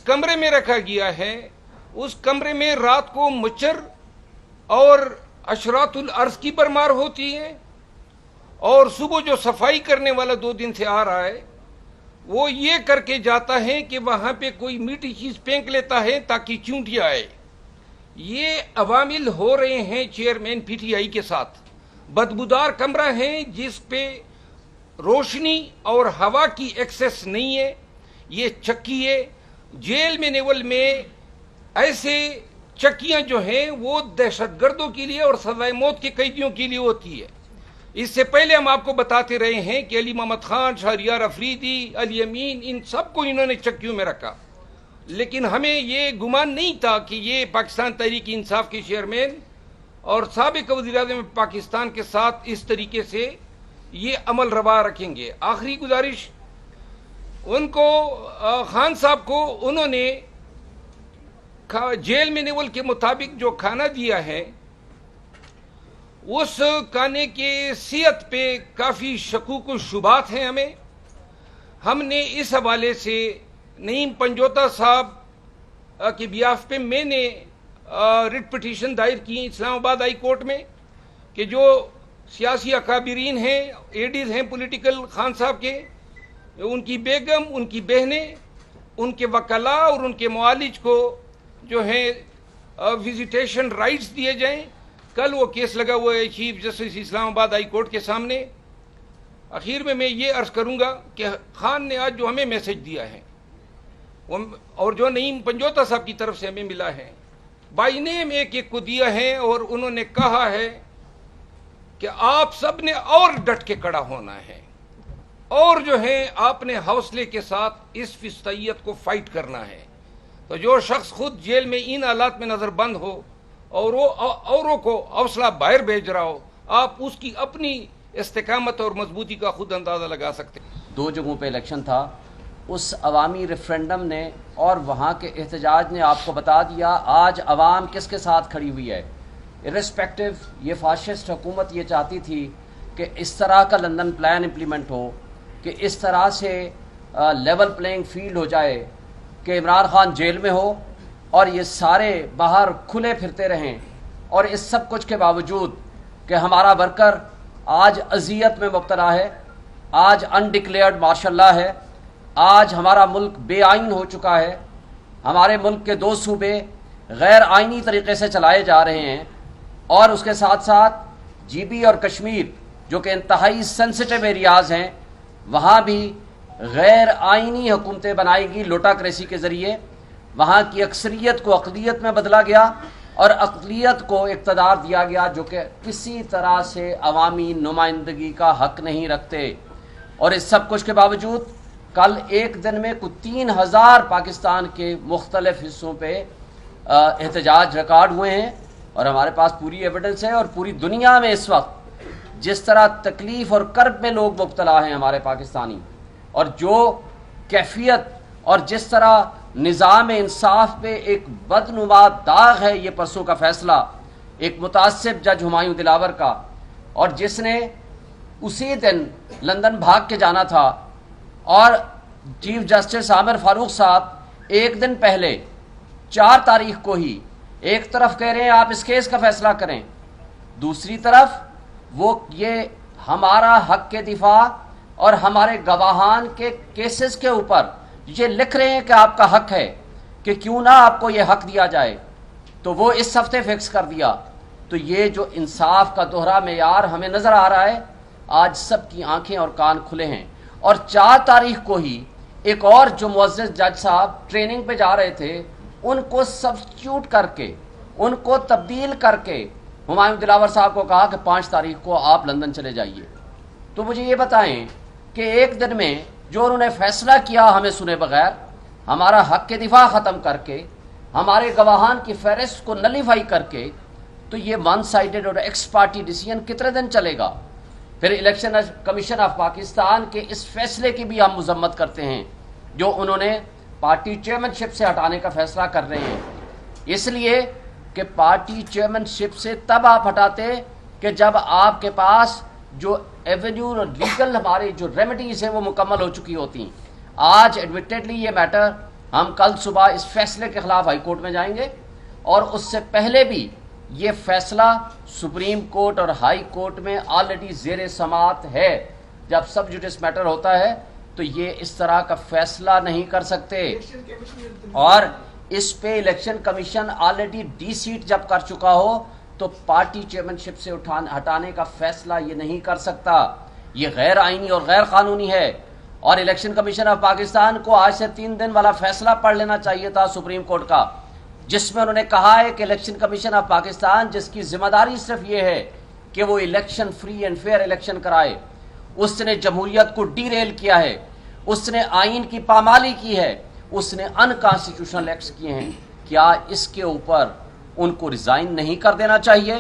कमरे में रखा गया है, उस कमरे में रात को मच्छर और अशरातुल अर्ज की बरमार होती है, और सुबह जो सफाई करने वाला 2 दिन से आ रहा है वो ये करके जाता है कि वहां पे कोई मीठी चीज फेंक लेता है ताकि चूंटियां आए। ये अवामिल हो रहे हैं चेयरमैन पीटीआई के साथ। बदबूदार कमरा है जिस पे रोशनी और हवा की एक्सेस नहीं है, ये चक्की है। जेल में नेवल में ऐसे चक्कियां जो हैं वो दहशतगर्दों के लिए और सजाए मौत के कैदियों के लिए होती है। इससे पहले हम आपको बताते रहे हैं कि अली मोहम्मद खान, शहरियार अफरीदी, अली अमीन, इन सबको इन्होंने चक्कियों में रखा, लेकिन हमें ये गुमान नहीं था कि ये पाकिस्तान तहरीक इंसाफ के चेयरमैन और साबिक वज़ीर-ए-आज़म पाकिस्तान के साथ इस तरीके से ये अमल रवा रखेंगे। आखिरी गुजारिश उनको, खान साहब को उन्होंने जेल में नेवल के मुताबिक जो खाना दिया है उस खाने के सेहत पे काफ़ी शकूक व शुबात हैं। हमने इस हवाले से नईम पंजोता साहब के बियाफ पे मैंने रिट पिटीशन दायर की इस्लामाबाद हाई कोर्ट में कि जो सियासी अकाबिरीन हैं, एडीज हैं पॉलिटिकल खान साहब के, उनकी बेगम, उनकी बहनें, उनके वकला और उनके मुआलिज को जो है विजिटेशन राइट्स दिए जाएं। कल वो केस लगा हुआ है chief justice Islamabad high court के सामने। आखिर में मैं ये अर्ज करूंगा कि खान ने आज जो हमें मैसेज दिया है और जो नईम पंजोता साहब की तरफ से हमें मिला है, बाई नेम एक एक को दिया है और उन्होंने कहा है कि आप सब ने और डट के खड़ा होना है और जो है आपने हौसले के साथ इस फिस्तैयत को फाइट करना है। तो जो शख्स खुद जेल में इन हालात में नजर बंद हो और वो औरों को हौसला बाहर भेज रहा हो, आप उसकी अपनी इस्तिकामत और मजबूती का खुद अंदाजा लगा सकते हैं। 2 जगहों पे इलेक्शन था, उस अवामी रेफरेंडम ने और वहाँ के एहतजाज ने आपको बता दिया आज अवाम किसके साथ खड़ी हुई है। इर्रेस्पेक्टिव ये फाशिस्ट हुकूमत ये चाहती थी कि इस तरह का लंदन प्लान इम्प्लीमेंट हो कि इस तरह से लेवल प्लेइंग फील्ड हो जाए कि इमरान खान जेल में हो और ये सारे बाहर खुले फिरते रहें, और इस सब कुछ के बावजूद कि हमारा वर्कर आज अजियत में मुब्तला है, आज अनडिक्लेयर्ड मार्शल लॉ है, आज हमारा मुल्क बेआइन हो चुका है, हमारे मुल्क के 2 सूबे गैर आइनी तरीके से चलाए जा रहे हैं, और उसके साथ साथ GB और कश्मीर जो कि इंतहाई सेंसिटिव एरियाज़ हैं वहाँ भी गैर आइनी हुकूमतें बनाएगी लोटाक्रेसी के ज़रिए। वहाँ की अक्सरियत को अक़लियत में बदला गया और अक़लियत को इक़्तिदार दिया गया जो कि किसी तरह से अवामी नुमाइंदगी का हक़ नहीं रखते। और इस सब कुछ के बावजूद कल एक दिन में कुछ 3000 पाकिस्तान के मुख्तलिफ हिस्सों पे एहतजाज रिकॉर्ड हुए हैं, और हमारे पास पूरी एविडेंस है। और पूरी दुनिया में इस वक्त जिस तरह तकलीफ़ और कर्ब में लोग मुब्तला हैं हमारे पाकिस्तानी, और जो कैफियत और जिस तरह निज़ाम इंसाफ पे एक बदनुमा दाग है ये परसों का फैसला एक मुतासिब जज हुमायूं दिलावर का, और जिसने उसी दिन लंदन भाग के जाना था, और चीफ जस्टिस आमिर फारूक साहब एक दिन पहले 4 तारीख को ही एक तरफ कह रहे हैं आप इस केस का फैसला करें, दूसरी तरफ वो ये हमारा हक के दिफा और हमारे गवाहान के केसेस के ऊपर ये लिख रहे हैं कि आपका हक है कि क्यों ना आपको ये हक दिया जाए, तो वो इस हफ्ते फिक्स कर दिया। तो ये जो इंसाफ का दोहरा मेयार हमें नज़र आ रहा है, आज सबकी आंखें और कान खुले हैं। और 4 तारीख को ही एक और जो मुअज़्ज़ज़ जज साहब ट्रेनिंग पे जा रहे थे उनको सब्स्टिट्यूट करके, उनको तब्दील करके हुमायूं दिलावर साहब को कहा कि 5 तारीख को आप लंदन चले जाइए। तो मुझे ये बताएं कि एक दिन में जो उन्होंने फैसला किया हमें सुने बगैर, हमारा हक के दिफा ख़त्म करके, हमारे गवाहान की फहरिस्त को नलीफाई करके, तो ये वन साइडेड और एक्स पार्टी डिसीजन कितने दिन चलेगा। फिर इलेक्शन कमीशन ऑफ पाकिस्तान के इस फैसले की भी हम मजम्मत करते हैं जो उन्होंने पार्टी चेयरमैनशिप से हटाने का फैसला कर रहे हैं, इसलिए कि पार्टी चेयरमैनशिप से तब आप हटाते कि जब आपके पास जो एवेन्यू और लीगल हमारे जो रेमेडीज हैं वो मुकम्मल हो चुकी होती। आज एडमिटेडली ये मैटर ہم کل صبح اس فیصلے کے خلاف ہائی کورٹ میں جائیں گے، اور اس سے پہلے بھی یہ فیصلہ سپریم کورٹ اور ہائی کورٹ میں آلریڈی زیر سماعت ہے۔ جب سب جوڈس میٹر ہوتا ہے تو یہ اس طرح کا فیصلہ نہیں کر سکتے، اور اس پہ الیکشن کمیشن آلریڈی ڈی سیٹ جب کر چکا ہو تو پارٹی چیئرمین شپ سے ہٹانے کا فیصلہ یہ نہیں کر سکتا۔ یہ غیر آئینی اور غیر قانونی ہے، اور الیکشن کمیشن آف پاکستان کو آج سے 3 دن والا فیصلہ پڑھ لینا چاہیے تھا سپریم کورٹ کا، جس میں انہوں نے کہا ہے کہ الیکشن کمیشن آف پاکستان، جس کی ذمہ داری صرف یہ ہے کہ وہ election free and fair election کرائے، اس نے جمہوریت کو ڈی ریل کیا ہے، اس نے آئین کی پامالی کی ہے، اس نے ان کانسٹیٹیوشنل ایکٹس کیے ہیں۔ کیا اس کے اوپر ان کو ریزائن نہیں کر دینا چاہیے؟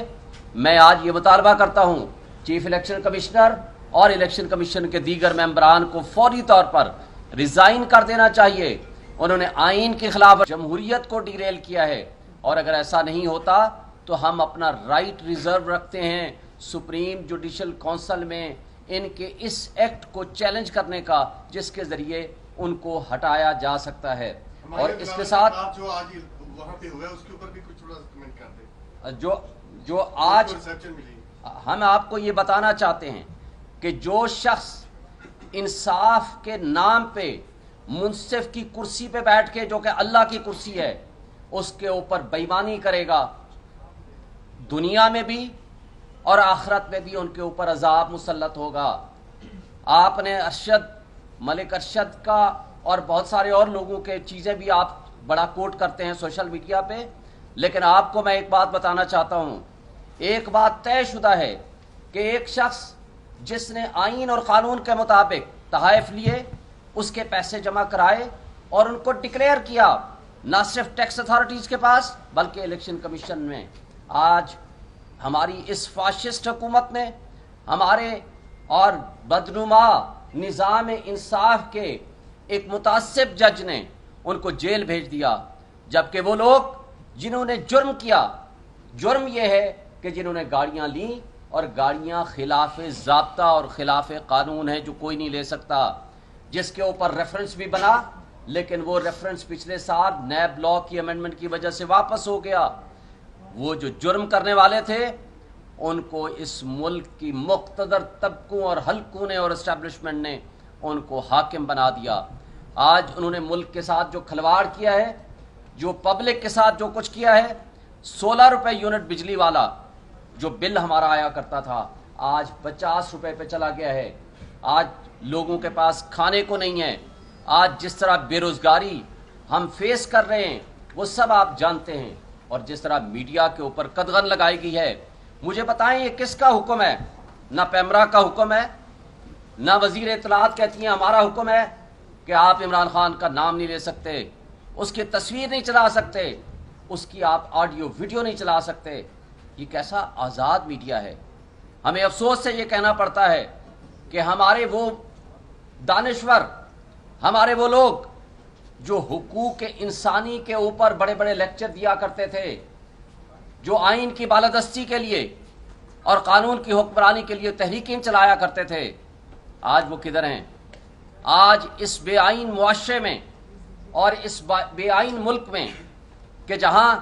میں آج یہ مطالبہ کرتا ہوں چیف الیکشن کمشنر اور الیکشن کمیشن کے دیگر ممبران کو فوری طور پر ریزائن کر دینا چاہیے۔ انہوں نے آئین کے خلاف جمہوریت کو ڈیریل کیا ہے، اور اگر ایسا نہیں ہوتا تو ہم اپنا رائٹ ریزرو رکھتے ہیں سپریم جوڈیشل کونسل میں ان کے اس ایکٹ کو چیلنج کرنے کا، جس کے ذریعے ان کو ہٹایا جا سکتا ہے۔ اور اس کے ساتھ جو آج وہاں پہ ہوا ہے اس کے اوپر بھی کچھ تھوڑا کمنٹ کر دیں۔ جو آج ریسپشن ملی، ہم آپ کو یہ بتانا چاہتے ہیں کہ جو شخص انصاف کے نام پہ منصف کی کرسی پہ بیٹھ کے، جو کہ اللہ کی کرسی ہے، اس کے اوپر بےایمانی کرے گا، دنیا میں بھی اور آخرت میں بھی ان کے اوپر عذاب مسلط ہوگا۔ آپ نے ملک ارشد کا اور بہت سارے اور لوگوں کے چیزیں بھی آپ بڑا کوٹ کرتے ہیں سوشل میڈیا پہ، لیکن آپ کو میں ایک بات بتانا چاہتا ہوں، ایک بات طے شدہ ہے کہ ایک شخص جس نے آئین اور قانون کے مطابق تحائف لیے، اس کے پیسے جمع کرائے اور ان کو ڈکلیئر کیا، نہ صرف ٹیکس اتھارٹیز کے پاس بلکہ الیکشن کمیشن میں، آج ہماری اس فاشسٹ حکومت نے ہمارے اور بدنما نظام انصاف کے ایک متعصب جج نے ان کو جیل بھیج دیا، جبکہ وہ لوگ جنہوں نے جرم کیا، جرم یہ ہے کہ جنہوں نے گاڑیاں لیں، اور گاڑیاں خلاف ضابطہ اور خلاف قانون ہے جو کوئی نہیں لے سکتا، جس کے اوپر ریفرنس بھی بنا، لیکن وہ ریفرنس پچھلے سال نیب لا کی امینڈمنٹ کی وجہ سے واپس ہو گیا۔ وہ جو جرم کرنے والے تھے ان کو اس ملک کی مقتدر طبقوں اور حلقوں نے اور اسٹیبلشمنٹ نے ان کو حاکم بنا دیا۔ آج انہوں نے ملک کے ساتھ جو کھلواڑ کیا ہے، جو پبلک کے ساتھ جو کچھ کیا ہے، 16 روپے یونٹ بجلی والا جو بل ہمارا آیا کرتا تھا آج 50 روپے پہ چلا گیا ہے۔ آج لوگوں کے پاس کھانے کو نہیں ہے، آج جس طرح بے روزگاری ہم فیس کر رہے ہیں وہ سب آپ جانتے ہیں، اور جس طرح میڈیا کے اوپر قدغن لگائی گئی ہے۔ مجھے بتائیں یہ کس کا حکم ہے؟ نہ پیمرا کا حکم ہے، نہ وزیر اطلاعات کہتی ہیں ہمارا حکم ہے کہ آپ عمران خان کا نام نہیں لے سکتے، اس کی تصویر نہیں چلا سکتے، اس کی آپ آڈیو ویڈیو نہیں چلا سکتے۔ یہ کیسا آزاد میڈیا ہے؟ ہمیں افسوس سے یہ کہنا پڑتا ہے کہ ہمارے وہ دانشور، ہمارے وہ لوگ جو حقوق انسانی کے اوپر بڑے بڑے لیکچر دیا کرتے تھے، جو آئین کی بالادستی کے لیے اور قانون کی حکمرانی کے لیے تحریکیں چلایا کرتے تھے، آج وہ کدھر ہیں؟ آج اس بے آئین معاشرے میں اور اس بے آئین ملک میں کہ جہاں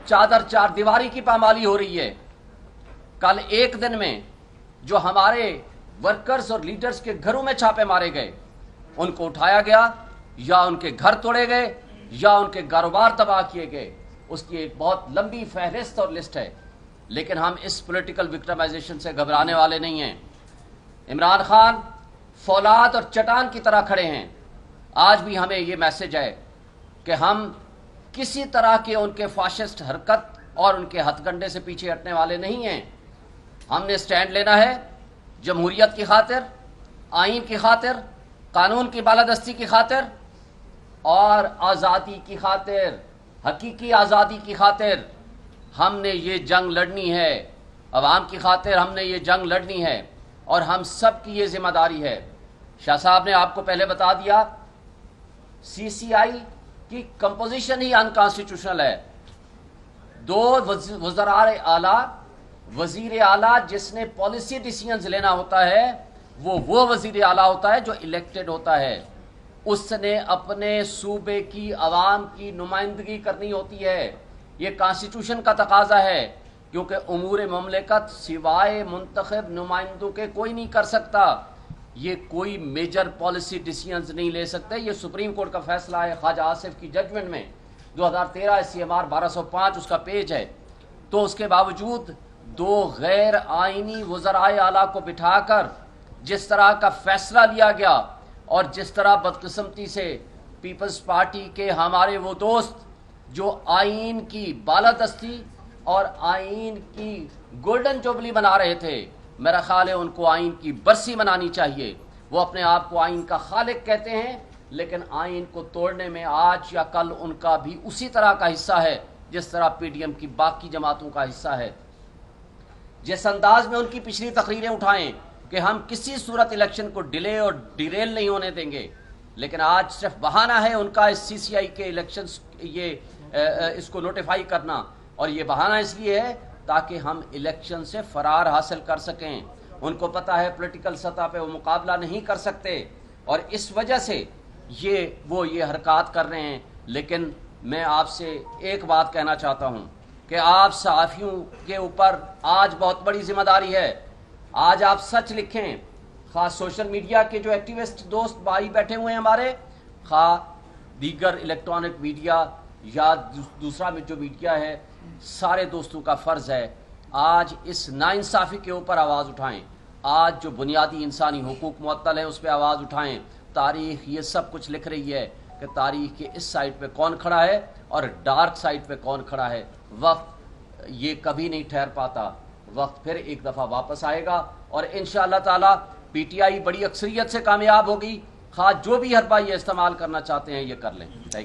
چار دیواری کی پامالی ہو رہی ہے، کل ایک دن میں جو ہمارے ورکرز اور لیڈرز کے گھروں میں چھاپے مارے گئے، ان کو اٹھایا گیا، یا ان کے گھر توڑے گئے، یا ان کے کاروبار تباہ کیے گئے، اس کی ایک بہت لمبی فہرست اور لسٹ ہے۔ لیکن ہم اس پولیٹیکل وکٹمائزیشن سے گھبرانے والے نہیں ہیں۔ عمران خان فولاد اور چٹان کی طرح کھڑے ہیں۔ آج بھی ہمیں یہ میسج ہے کہ ہم کسی طرح کے ان کے فاشسٹ حرکت اور ان کے ہتھ کنڈے سے پیچھے ہٹنے والے نہیں ہیں۔ ہم نے سٹینڈ لینا ہے جمہوریت کی خاطر، آئین کی خاطر، قانون کی بالادستی کی خاطر اور آزادی کی خاطر، حقیقی آزادی کی خاطر۔ ہم نے یہ جنگ لڑنی ہے، عوام کی خاطر ہم نے یہ جنگ لڑنی ہے، اور ہم سب کی یہ ذمہ داری ہے۔ شاہ صاحب نے آپ کو پہلے بتا دیا سی سی آئی کی کمپوزیشن ہی انکانسٹیٹیوشنل ہے۔ 2 وزراء اعلیٰ، وزیر اعلیٰ جس نے پالیسی ڈیسیژنز لینا ہوتا ہے وہ وزیر اعلیٰ ہوتا ہے جو الیکٹڈ ہوتا ہے۔ उसने अपने सूबे की आवाम की नुमाइंदगी करनी होती है। ये कॉन्स्टिट्यूशन का तकाजा है, क्योंकि उमूर ममलिकत सिवाय मुंतखब नुमाइंदों के कोई नहीं कर सकता। ये कोई मेजर पॉलिसी डिसीजंस नहीं ले सकते। ये सुप्रीम कोर्ट का फैसला है ख्वाजा आसिफ की जजमेंट में 2013 CMR 1205 उसका पेज है। तो उसके बावजूद दो गैर आईनी वज़राए आला को बिठाकर जिस तरह का फैसला लिया गया और जिस तरह बदकिस्मती से पीपल्स पार्टी के हमारे वो दोस्त जो आईन की बालादस्ती और आईन की गोल्डन जुबली बना रहे थे, मेरा ख्याल है उनको आईन की बरसी मनानी चाहिए। वो अपने आप को आईन का खालिक कहते हैं, लेकिन आईन को तोड़ने में आज या कल उनका भी उसी तरह का हिस्सा है जिस तरह PDM की बाकी जमातों का हिस्सा है। जिस अंदाज में उनकी पिछली तकरीरें उठाएं कि हम किसी सूरत इलेक्शन को डिले और डिरेल नहीं होने देंगे, लेकिन आज सिर्फ बहाना है उनका इस CCI के इलेक्शंस इसको नोटिफाई करना, और ये बहाना इसलिए है ताकि हम इलेक्शन से फरार हासिल कर सकें। उनको पता है पॉलिटिकल सतह पे वो मुकाबला नहीं कर सकते और इस वजह से ये हरकत कर रहे हैं। लेकिन मैं आपसे एक बात कहना चाहता हूं कि आप सहाफ़ियों के ऊपर आज बहुत बड़ी जिम्मेदारी है। आज आप सच लिखें, खास सोशल मीडिया के जो एक्टिविस्ट दोस्त भाई बैठे हुए हैं हमारे, खा दीगर इलेक्ट्रॉनिक मीडिया या दूसरा जो मीडिया है, सारे दोस्तों का फ़र्ज़ है आज इस नाइंसाफ़ी के ऊपर आवाज़ उठाएं। आज जो बुनियादी इंसानी हुकूक मुअत्तल है उस पर आवाज़ उठाएं। तारीख़ ये सब कुछ लिख रही है कि तारीख़ के इस साइड पे कौन खड़ा है और डार्क साइड पे कौन खड़ा है। वक्त ये कभी नहीं ठहर पाता, वक्त फिर एक दफ़ा वापस आएगा और इंशाअल्लाह ताला PTI बड़ी अक्सरियत से कामयाब होगी। खास जो भी हरबा ये इस्तेमाल करना चाहते हैं ये कर लें।